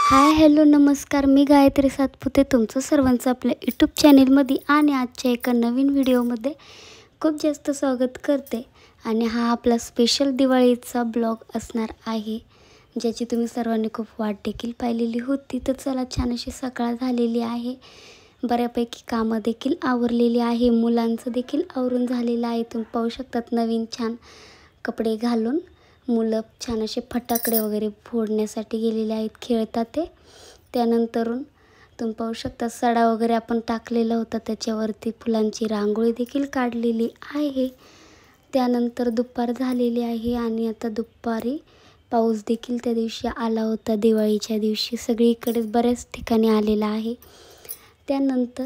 Hi hello नमस्कार, मी गायत्री सातपुते तुमचं सर्वांचं आपल्या यूट्यूब चॅनलमध्ये आणि आजच्या एका नवीन व्हिडिओमध्ये खूप जास्त स्वागत करते। आणि हा आपला स्पेशल दिवाळीचा ब्लॉग असणार आहे, ज्याची तुम्ही सर्वांनी खूप वाट देखील पाहिलेली होती। तर चला, छान अशी सकाळ झालेली आहे, बऱ्यापैकी कामं देखील आवरलेली आहे, मुलांचं देखील आवरून झालेलं आहे। तुम्ही पाहू शकतात नवीन छान कपडे घालून मुलं छान असे फटाकडे वगैरे फोडण्यासाठी गेलेले आहेत, खेळतात ते। त्यानंतरून तुम्ही पाहू शकता सडा वगैरे आपण टाकलेला होता, त्याच्यावरती फुलांची रांगोळी देखील काढलेली आहे। त्यानंतर दुपार झालेली आहे आणि आता दुपारी पाऊस देखील त्या दिवशी आला होता, दिवाळीच्या दिवशी सगळीकडेच बऱ्याच ठिकाणी आलेला आहे। त्यानंतर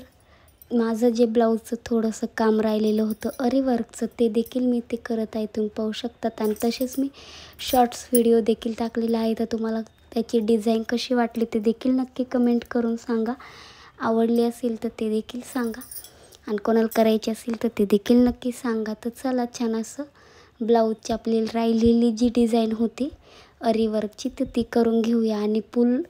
माझं जे ब्लाऊजचं थोडंसं काम राहिलेलं होतं अरीवर्कचं, ते देखील मी ते करत आहे, तुम्ही पाहू शकतात। आणि तसेच मी शॉर्ट्स व्हिडिओ देखील टाकलेला आहे, तर तुम्हाला त्याची डिझाईन कशी वाटली ते देखील नक्की कमेंट करून सांगा। आवडली असेल तर ते देखील सांगा, आणि कोणाला करायची असेल तर ते देखील नक्की सांगा। तर चला, छान असं ब्लाऊजची आपली राहिलेली जी डिझाईन होती अरीवर्कची ती करून घेऊया, आणि फुल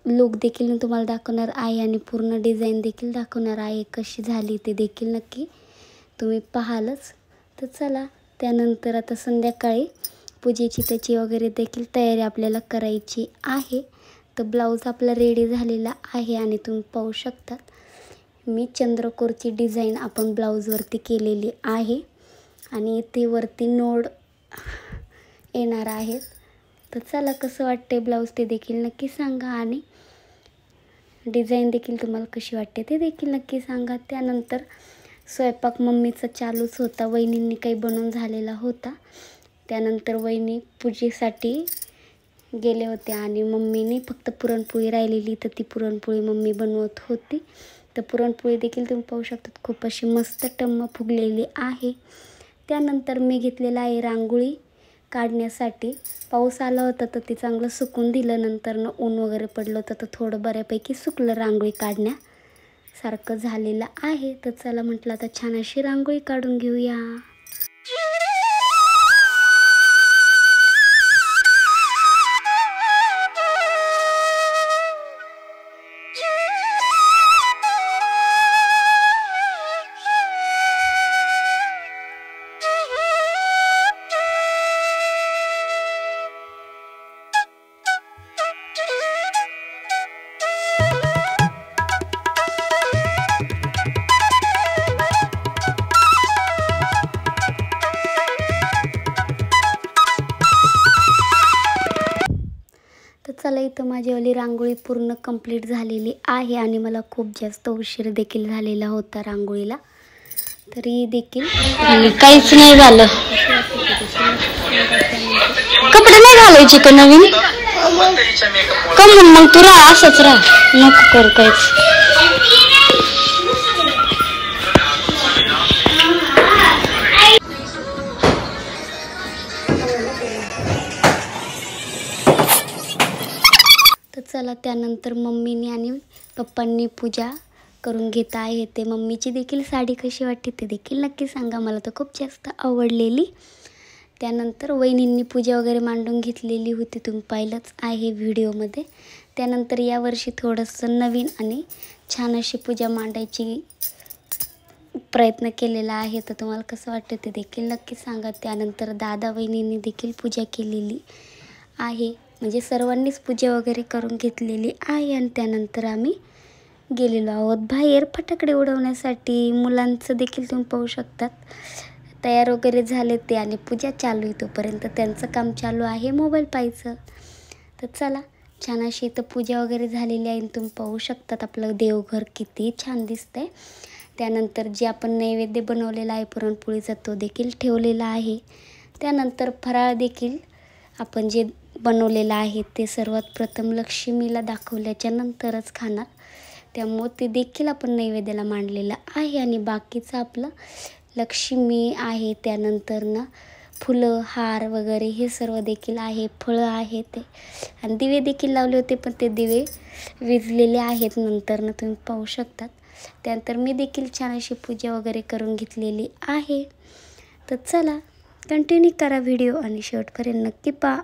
लुक देखील मी तुम्हाला दाखवणार आहे आणि पूर्ण डिझाईन देखील दाखवणार आहे, कशी झाली ते देखील नक्की तुम्ही पाहालच। तर चला, त्यानंतर आता संध्याकाळी पूजेची त्याची वगैरे देखील तयारी आपल्याला करायची आहे। तर ब्लाऊज आपला रेडी झालेला आहे आणि तुम्ही पाहू शकतात मी चंद्रकोरची डिझाईन आपण ब्लाऊजवरती केलेली आहे, आणि इथे वरती नोड येणार आहेत। तर चला, कसं वाटते ब्लाऊज ते देखील नक्की सांगा, आणि डिझाईन देखील तुम्हाला कशी वाटते ते देखील नक्की सांगा। त्यानंतर स्वयंपाक मम्मीचा चालूच होता, वहिनींनी काही बनवून झालेला होता। त्यानंतर वहिनी पूजेसाठी गेले होते आणि मम्मीने फक्त पुरणपोळी राहिलेली, तर ती पुरणपोळी मम्मी बनवत होती। तर पुरणपोळी देखील तुम्ही पाहू शकतात खूप अशी मस्त टम्म फुगलेली आहे। त्यानंतर मी घेतलेला आहे रांगोळी काढण्यासाठी। पाऊस आला होता तर ते चांगलं सुकून दिलं, नंतरनं ऊन वगैरे पडलं होतं तर थोडं बऱ्यापैकी सुकलं, रांगोळी काढण्यासारखं झालेलं आहे। तर चला म्हटलं आता छान अशी रांगोळी काढून घेऊया। तर चला, इथं माझीवाली रांगोळी पूर्ण कंप्लीट झालेली आहे, आणि मला खूप जास्त उशीर देखील झालेला होता रांगोळीला, तरी देखील काहीच नाही झालं। कपडे नाही घालायचे का नवीन? कम मग तू राहा, असंच राहा, नको करू काहीच। तर चला, त्यानंतर मम्मीने आणि पप्पांनी पूजा करून घेत आहे। ते मम्मीची देखील साडी कशी वाटते ते देखील नक्की सांगा, मला तर खूप जास्त आवडलेली। त्यानंतर वहिनींनी पूजा वगैरे मांडून घेतलेली होती, तुम्ही पाहिलंच आहे व्हिडिओमध्ये। त्यानंतर यावर्षी थोडंसं नवीन आणि छान अशी पूजा मांडायची प्रयत्न केलेला आहे, तर तुम्हाला कसं वाटतं ते देखील नक्की सांगा। त्यानंतर दादा वहिनींनी देखील पूजा केलेली आहे, म्हणजे सर्वांनीच पूजा वगैरे करून घेतलेली आहे। आणि त्यानंतर आम्ही गेलेलो आहोत बाहेर फटाकडे उडवण्यासाठी। मुलांचं देखील तुम्ही पाहू शकतात तयार वगैरे झाले ते, आणि पूजा चालू आहे तोपर्यंत त्यांचं काम चालू आहे मोबाईल पाहायचं। तर चला, छान अशी इथं पूजा वगैरे झालेली आहे, तुम्ही पाहू शकतात आपलं देवघर किती छान दिसतंय। त्यानंतर जे आपण नैवेद्य बनवलेला आहे पुरणपोळीचा तो देखील ठेवलेला आहे। त्यानंतर फराळ देखील आपण जे बनवलेलं आहे ते सर्वात प्रथम लक्ष्मीला दाखवल्याच्या नंतरच खाणार, त्यामुळे ते देखील आपण नैवेद्याला मांडलेलं आहे। आणि बाकीचं आपलं लक्ष्मी आहे, त्यानंतरनं फुलं हार वगैरे हे सर्व देखील आहे, फळं आहे ते, आणि दिवे देखील लावले होते, पण ते दिवे विझलेले आहेत नंतरनं तुम्ही पाहू शकतात। त्यानंतर मी देखील छान अशी पूजा वगैरे करून घेतलेली आहे। तर चला, कंटिन्यू करा व्हिडिओ आणि शेवटपर्यंत नक्की पहा।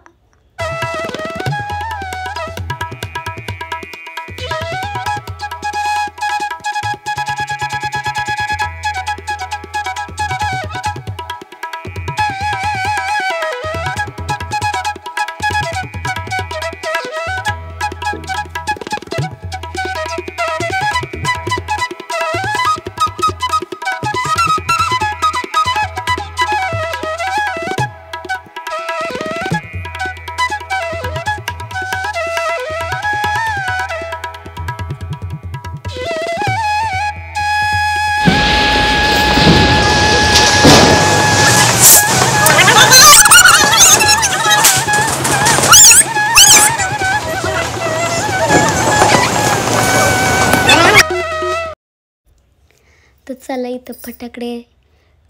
तर फटाकडे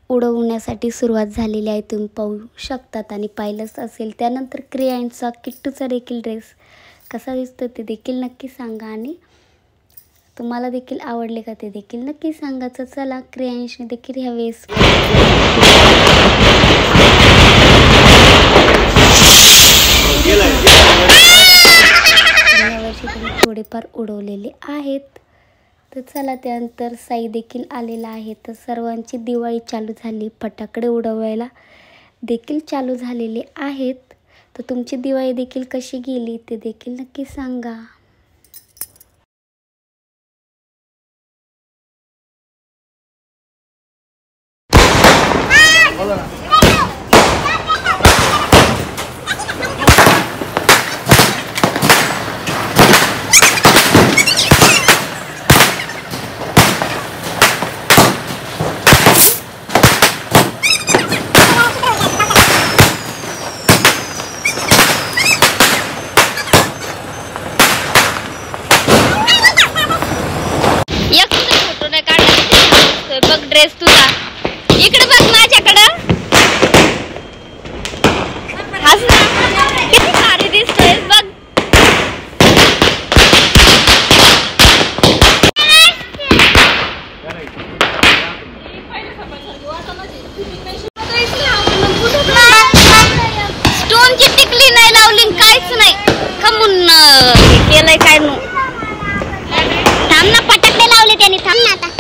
उडवण्यासाठी सुरुवात झालेली आहे, तुम्ही पाहू शकतात आणि पाहिलंच असेल. त्यानंतर क्रियांचा किट्टूचा देखील ड्रेस कसा दिसतो ते देखील नक्की सांगा आणि तुम्हाला देखील आवडले का ते देखील नक्की सांगा. तर चला क्रियांशने देखील ह्यावेळेस यावर्षी तुम्ही थोडेफार उडवलेले आहेत. तर चला त्यानंतर साई देखील आलेला आहे. तर सर्वांची दिवाळी चालू झाली, फटाकडे उडवायला देखील चालू झालेले आहेत. तर तुमची दिवाळी देखील कशी गेली ते देखील नक्की सांगा. बघ ड्रेस तुझा, इकडे बघ माझ्याकडं, हस ना, किती भारी दिसतोय बघ. स्टोनची टिकली नाही लावली, काहीच नाही, खमून केलंय काय नु. थांब ना, फटाकडे लावले त्याने, थांब ना आता.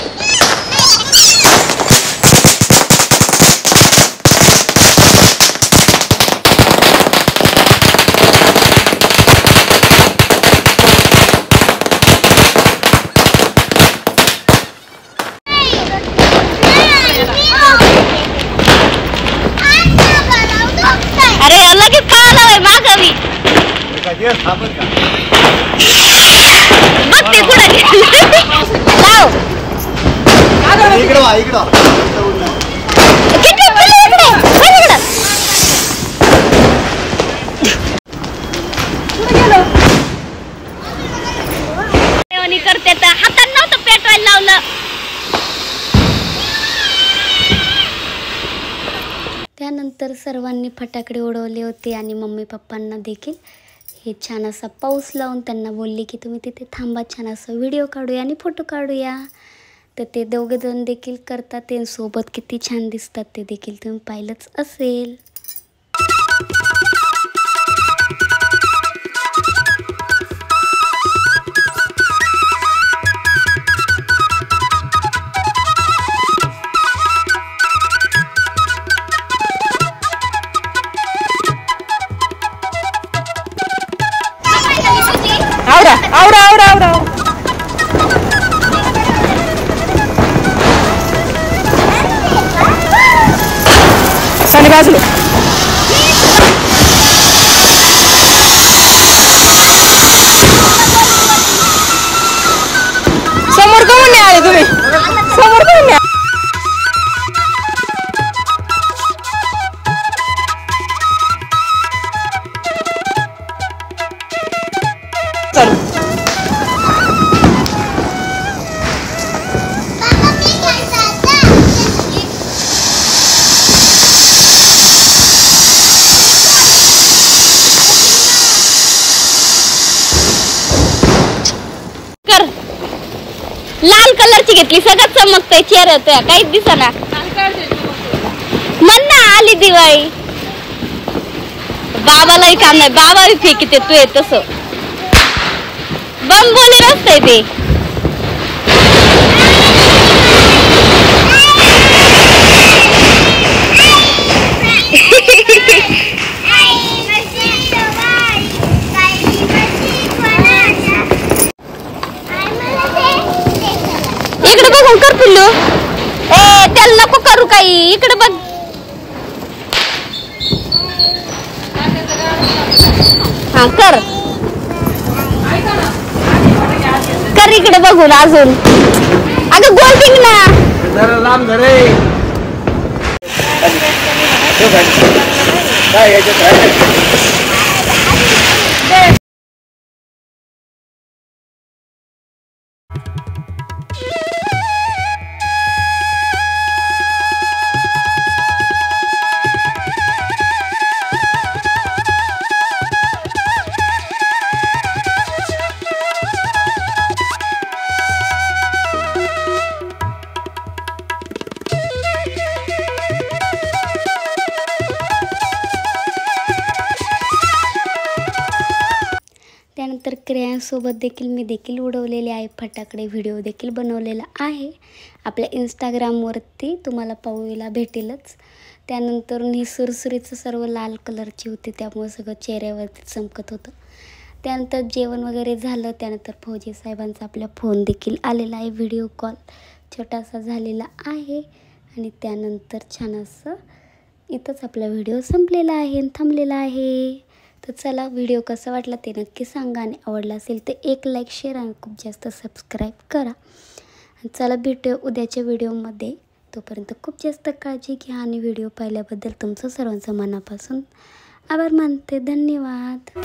अरे अलग पाहायला मागावी बघ ते कुठे लाव करते तर हातात नव्हतं पेटवायला लावलं. त्यानंतर सर्वांनी फटाकडे उडवले होते आणि मम्मी पप्पांना देखील हे छान असा पाऊस लावून त्यांना बोलले की तुम्ही तिथे थांबा, छान असा व्हिडिओ काढूया आणि फोटो काढूया. तर ते दोघेजण देखील करतात, ते सोबत किती छान दिसतात ते देखील तुम्ही पाहिलंच असेल. Ahora. Sani बाजूला. समोर कोण नाही आले तुम्ही? समोर कोण नाही? चल. लाल कलरची घेतली, सगळं चमकतय चेहऱ्यात, काहीच दिसना. म्हण ना आली दिवाळी. बाबालाही काम नाही, बाबा फेकीते तू आहे तसं. बम बोले रस्ते ते. इकडे बघून कर पिल्लू. ए त्याला नको करू काही, इकडे बघ. हा कर कर इकडे बघून अजून. अगं गोल पिंग ना. जरा लांब धरे. काय याच्यात त्यानंतर क्रेयांसोबत देखील मी देखील उडवलेले आहे फटाकडे, व्हिडिओ देखील बनवलेला आहे आपल्या इंस्टाग्रामवरती, तुम्हाला पाहायला भेटेलच. त्यानंतर ही सुरसुरीचं सर्व लाल कलरची होती, त्यामुळे सगळं चेहऱ्यावरती चमकत होतं. त्यानंतर जेवण वगैरे झालं. त्यानंतर फौजी साहेबांचा आपल्या फोन देखील आलेला आहे, व्हिडिओ कॉल छोटासा झालेला आहे. आणि त्यानंतर छान असं इथंच आपला व्हिडिओ संपलेला आहे, थांबलेला आहे. तर चला, व्हिडिओ कसा वाटला ते नक्की सांगा आणि आवडला असेल तर एक लाईक, शेअर आणि खूप जास्त सबस्क्राईब करा. आणि चला भेटूया उद्याच्या व्हिडिओमध्ये. तोपर्यंत खूप जास्त काळजी घ्या आणि व्हिडिओ पाहिल्याबद्दल तुमचं सर्वांचं मनापासून आभार मानते. धन्यवाद.